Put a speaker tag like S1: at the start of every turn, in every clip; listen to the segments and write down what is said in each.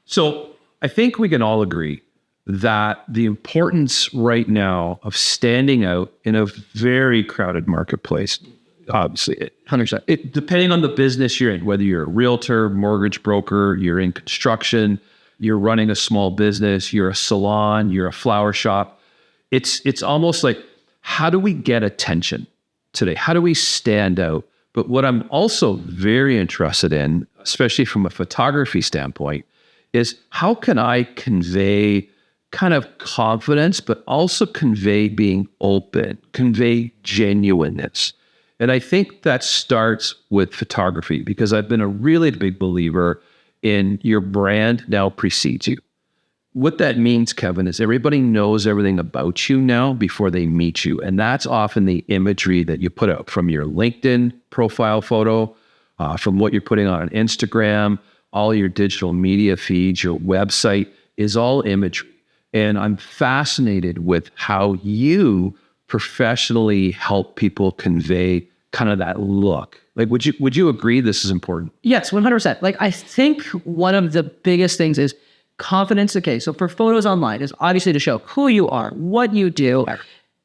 S1: So I think we can all agree that the importance right now of standing out in a very crowded marketplace, obviously, 100%. Depending on the business you're in, whether you're a realtor, mortgage broker, you're in construction, you're running a small business, you're a salon, you're a flower shop, it's almost like, how do we get attention today? How do we stand out? But what I'm also very interested in, especially from a photography standpoint, is how can I convey kind of confidence, but also convey being open, convey genuineness. And I think that starts with photography, because I've been a really big believer in your brand now precedes you. What that means, Kevin, is everybody knows everything about you now before they meet you. And that's often the imagery that you put out from your LinkedIn profile photo, from what you're putting on Instagram, all your digital media feeds, your website is all imagery. And I'm fascinated with how you professionally help people convey kind of that look. Like, would you agree this is important?
S2: Yes, 100%. Like, I think one of the biggest things is confidence. Okay, so for photos online is obviously to show who you are, what you do,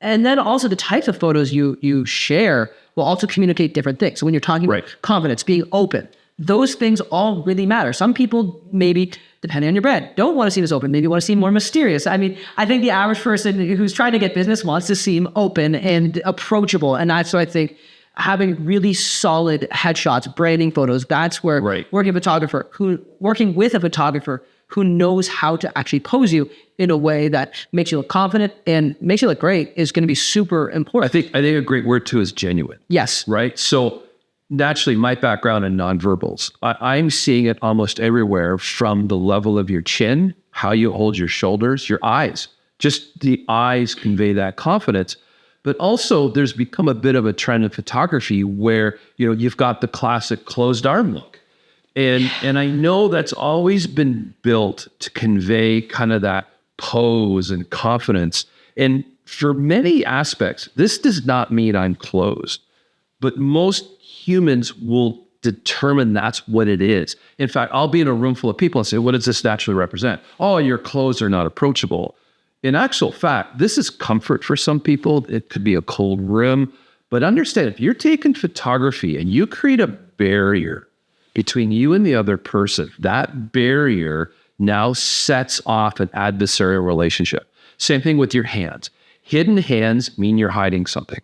S2: and then also the types of photos you share will also communicate different things. So when you're talking about confidence, being open, those things all really matter. Some people maybe, depending on your brand, don't want to seem as open. Maybe want to seem more mysterious. I mean, I think the average person who's trying to get business wants to seem open and approachable. And that's why I think having really solid headshots, branding photos, that's where working with a photographer who knows how to actually pose you in a way that makes you look confident and makes you look great is going to be super important.
S1: I think a great word too is genuine.
S2: Yes.
S1: Right? So naturally, my background in nonverbals, I'm seeing it almost everywhere, from the level of your chin, how you hold your shoulders, your eyes. Just the eyes convey that confidence. But also, there's become a bit of a trend in photography where, you've got the classic closed arm look. And I know that's always been built to convey kind of that pose and confidence. And for many aspects, this does not mean I'm closed, but most humans will determine that's what it is. In fact, I'll be in a room full of people and say, what does this naturally represent? Oh, your clothes are not approachable. In actual fact, this is comfort for some people. It could be a cold room. But understand, if you're taking photography and you create a barrier between you and the other person, that barrier now sets off an adversarial relationship. Same thing with your hands. Hidden hands mean you're hiding something.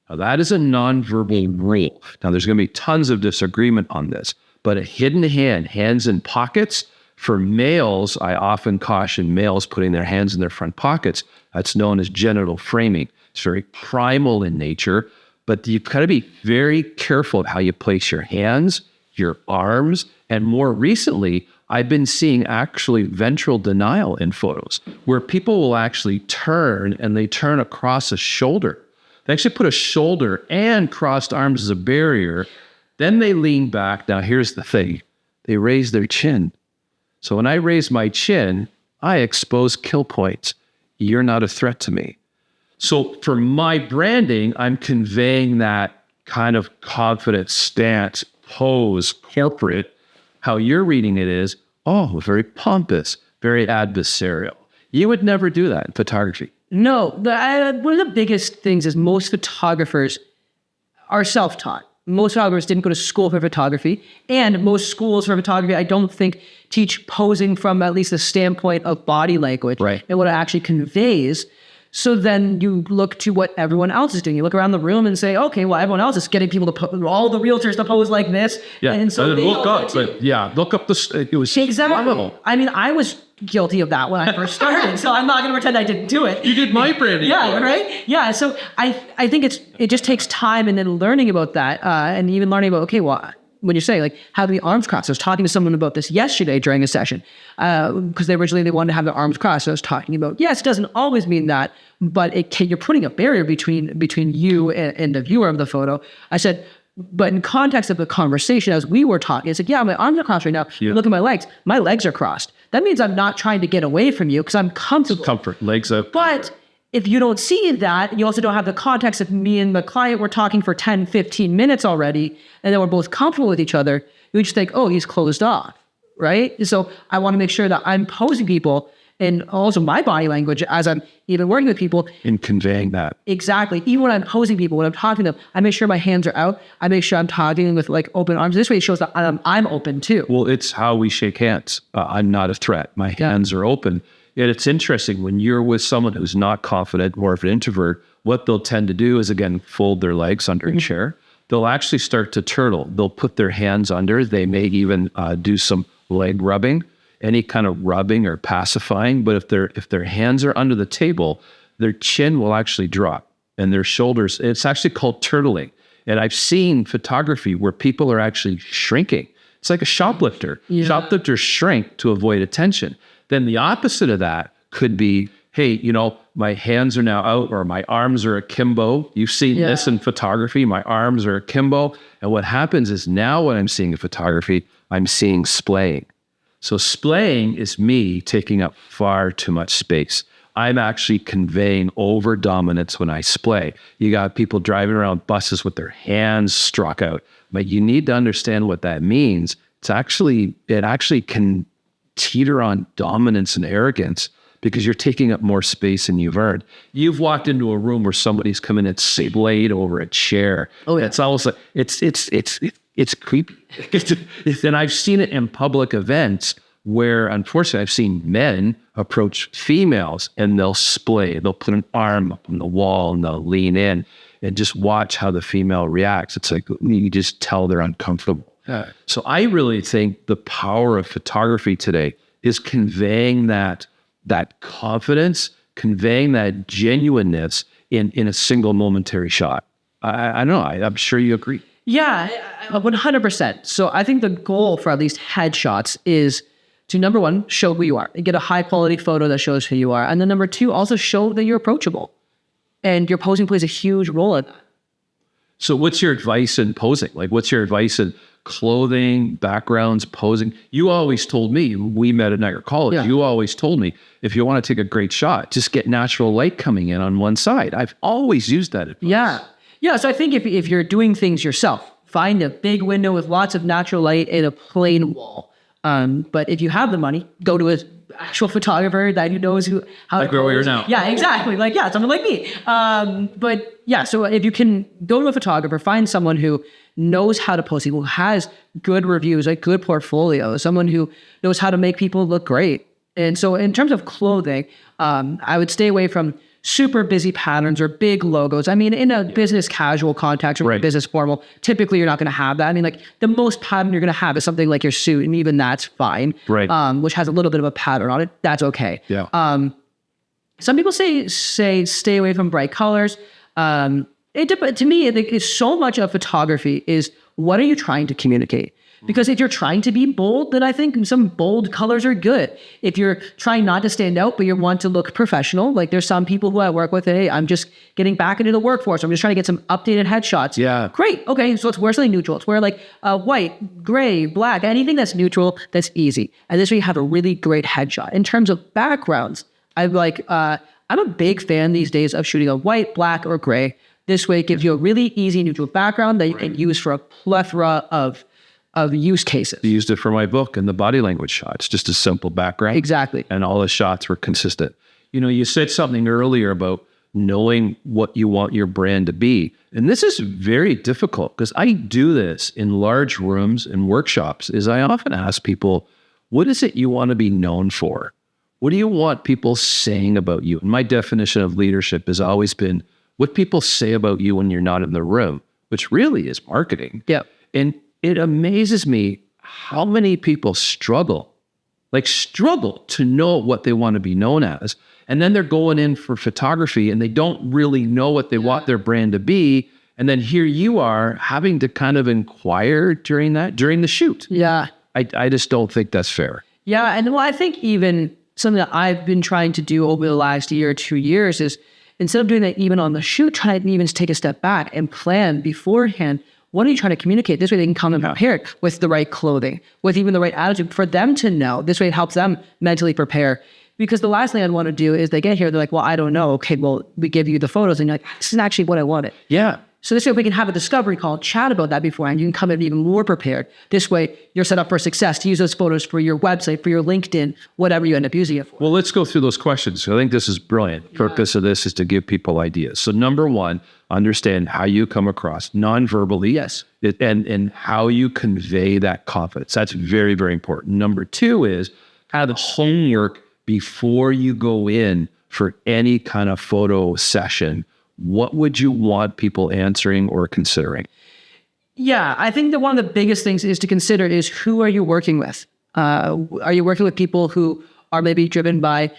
S1: Now, that is a nonverbal rule. Now, there's going to be tons of disagreement on this, but a hidden hand, hands in pockets, for males, I often caution males putting their hands in their front pockets. That's known as genital framing. It's very primal in nature, but you've got to be very careful of how you place your hands, your arms, and more recently, I've been seeing actually ventral denial in photos, where people will actually turn and they turn across a shoulder. They actually put a shoulder and crossed arms as a barrier. Then they lean back. Now, here's the thing. They raise their chin. So when I raise my chin, I expose kill points. You're not a threat to me. So for my branding, I'm conveying that kind of confident stance, pose, corporate. How you're reading it is, very pompous, very adversarial. You would never do that in photography.
S2: No, one of the biggest things is most photographers are self-taught. Most photographers didn't go to school for photography, and most schools for photography, I don't think, teach posing from at least the standpoint of body language and what it actually conveys. So then you look to what everyone else is doing. You look around the room and say, okay, well, everyone else is getting people to all the realtors to pose like this.
S1: Yeah,
S2: and so
S1: look up. Look up it was phenomenal.
S2: I mean, I was guilty of that when I first started, so I'm not going to pretend I didn't do it.
S1: You did my branding.
S2: Yeah, right? Yeah, so I think it just takes time and then learning about that and even learning about, okay, well, when you're saying, like, how do the arms crossed? I was talking to someone about this yesterday during a session because they wanted to have their arms crossed. So I was talking about, yes, it doesn't always mean that, but you're putting a barrier between you and the viewer of the photo. I said, but in context of the conversation, as we were talking, I said, yeah, my arms are crossed right now. Yeah. Look at my legs. My legs are crossed. That means I'm not trying to get away from you because I'm comfortable.
S1: Comfort, legs up.
S2: But if you don't see that, you also don't have the context of me and the client, we're talking for 10, 15 minutes already, and then we're both comfortable with each other, you just think, oh, he's closed off, right? So I want to make sure that I'm posing people and also my body language as I'm even working with people.
S1: In conveying that.
S2: Exactly. Even when I'm posing people, when I'm talking to them, I make sure my hands are out. I make sure I'm talking with like open arms. This way it shows that I'm open too.
S1: Well, it's how we shake hands. I'm not a threat. My hands are open. Yet it's interesting when you're with someone who's not confident, more of an introvert, what they'll tend to do is, again, fold their legs under a chair. They'll actually start to turtle. They'll put their hands under. They may even do some leg rubbing, any kind of rubbing or pacifying. But if their hands are under the table, their chin will actually drop and their shoulders. It's actually called turtling. And I've seen photography where people are actually shrinking. It's like a shoplifter.
S2: Yeah.
S1: Shoplifters shrink to avoid attention. Then the opposite of that could be, hey, my hands are now out or my arms are akimbo. You've seen this in photography. My arms are akimbo. And what happens is now when I'm seeing a photography, I'm seeing splaying. So splaying is me taking up far too much space. I'm actually conveying over dominance when I splay. You got people driving around buses with their hands struck out. But you need to understand what that means. It actually can teeter on dominance and arrogance because you're taking up more space than you've earned. You've walked into a room where somebody's come in and splayed over a chair. Oh, yeah. It's almost like it's creepy. And I've seen it in public events where, unfortunately, I've seen men approach females and they'll splay. They'll put an arm up on the wall and they'll lean in and just watch how the female reacts. It's like you just tell they're uncomfortable. So I really think the power of photography today is conveying that confidence, conveying that genuineness in a single momentary shot. I don't know. I'm sure you agree.
S2: Yeah, 100%. So I think the goal for at least headshots is to, number one, show who you are and get a high quality photo that shows who you are. And then number two, also show that you're approachable. And your posing plays a huge role in that.
S1: So what's your advice in posing? Like, what's your advice in clothing, backgrounds, posing? You always told me, we met at Niagara College, you always told me, if you want to take a great shot, just get natural light coming in on one side. I've always used that advice.
S2: Yeah, so I think if you're doing things yourself, find a big window with lots of natural light and a plain wall. But if you have the money, go to an actual photographer that knows how
S1: like where we are now.
S2: Yeah, exactly. Like, someone like me. But yeah, so if you can go to a photographer, find someone who knows how to pose, who has good reviews, a good portfolio, someone who knows how to make people look great. And so in terms of clothing, I would stay away from super busy patterns or big logos. I mean, in a business casual context or business formal, typically you're not going to have that. I mean, like the most pattern you're going to have is something like your suit, and even that's fine. Right. Which has a little bit of a pattern on it. That's okay. Yeah. Some people say stay away from bright colors. To me, I think it's so much of photography is what are you trying to communicate? Because if you're trying to be bold, then I think some bold colors are good. If you're trying not to stand out, but you want to look professional, like there's some people who I work with, hey, I'm just getting back into the workforce. I'm just trying to get some updated headshots. Yeah. Great. Okay. So let's wear something neutral. Let's wear like white, gray, black, anything that's neutral, that's easy. And this way you have a really great headshot. In terms of backgrounds, I'm a big fan these days of shooting a white, black, or gray. This way it gives you a really easy neutral background that you can use for a plethora of use cases.
S1: I used it for my book and the body language shots, just a simple background.
S2: Exactly.
S1: And all the shots were consistent. You said something earlier about knowing what you want your brand to be. And this is very difficult because I do this in large rooms and workshops is I often ask people, what is it you want to be known for? What do you want people saying about you? And my definition of leadership has always been what people say about you when you're not in the room, which really is marketing.
S2: Yeah.
S1: And it amazes me how many people struggle to know what they want to be known as. And then they're going in for photography and they don't really know what they want their brand to be. And then here you are having to kind of inquire during the shoot. Yeah. I just don't think that's fair.
S2: Yeah. And I think even something that I've been trying to do over the last year or 2 years is instead of doing that even on the shoot, try to even take a step back and plan beforehand. What are you trying to communicate? This way they can come and prepared with the right clothing, with even the right attitude for them to know. This way it helps them mentally prepare. Because the last thing I'd want to do is they get here, they're like, well, I don't know. Okay, well, we give you the photos and you're like, this is actually what I wanted.
S1: Yeah.
S2: So this way we can have a discovery call, chat about that beforehand. You can come in even more prepared. This way you're set up for success to use those photos for your website, for your LinkedIn, whatever you end up using it for.
S1: Well, let's go through those questions. I think this is brilliant. Purpose of this is to give people ideas. So number one, understand how you come across non-verbally.
S2: Yes.
S1: And how you convey that confidence. That's very, very important. Number two is kind of the homework before you go in for any kind of photo session. What would you want people answering or considering?
S2: Yeah, I think that one of the biggest things is to consider is who are you working with? Are you working with people who are maybe driven by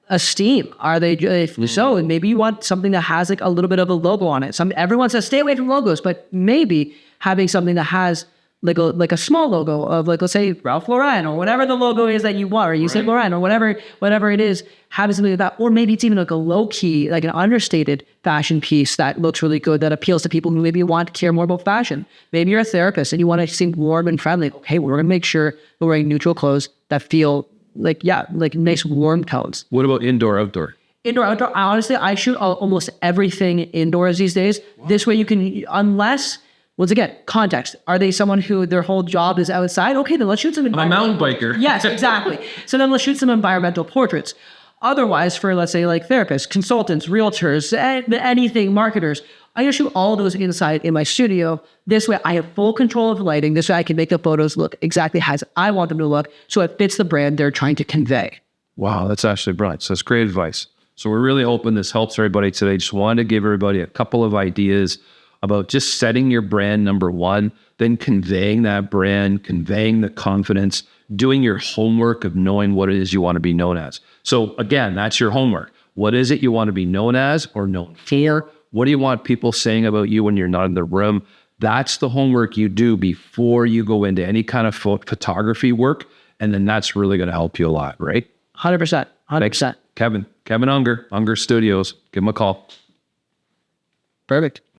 S2: esteem? Are they, if so, and maybe you want something that has like a little bit of a logo on it. Everyone says stay away from logos, but maybe having something that has like a small logo of like, let's say Ralph Lauren or whatever the logo is that you want, or you say Lauren or whatever it is, having something like that. Or maybe it's even like a low key, like an understated fashion piece that looks really good, that appeals to people who maybe want to care more about fashion. Maybe you're a therapist and you want to seem warm and friendly. Okay, we're going to make sure we're wearing neutral clothes that feel like nice warm tones.
S1: What about indoor, outdoor?
S2: Indoor, outdoor. Honestly, I shoot almost everything indoors these days. Wow. This way you can, unless, once again, context. Are they someone who their whole job is outside? Okay, then let's shoot some.
S1: I'm a mountain biker.
S2: Yes, exactly. So then let's shoot some environmental portraits. Otherwise, for let's say like therapists, consultants, realtors, anything, marketers, I'm gonna shoot all of those inside in my studio. This way I have full control of the lighting. This way I can make the photos look exactly as I want them to look, so it fits the brand they're trying to convey.
S1: Wow, that's actually brilliant. So that's great advice. So we're really hoping this helps everybody today. Just wanted to give everybody a couple of ideas about just setting your brand number one, then conveying that brand, conveying the confidence, doing your homework of knowing what it is you want to be known as. So again, that's your homework. What is it you want to be known as or known for? What do you want people saying about you when you're not in the room? That's the homework you do before you go into any kind of photography work. And then that's really going to help you a lot, right?
S2: 100%. 100%.
S1: Thanks, Kevin Unger, Unger Studios. Give him a call.
S2: Perfect.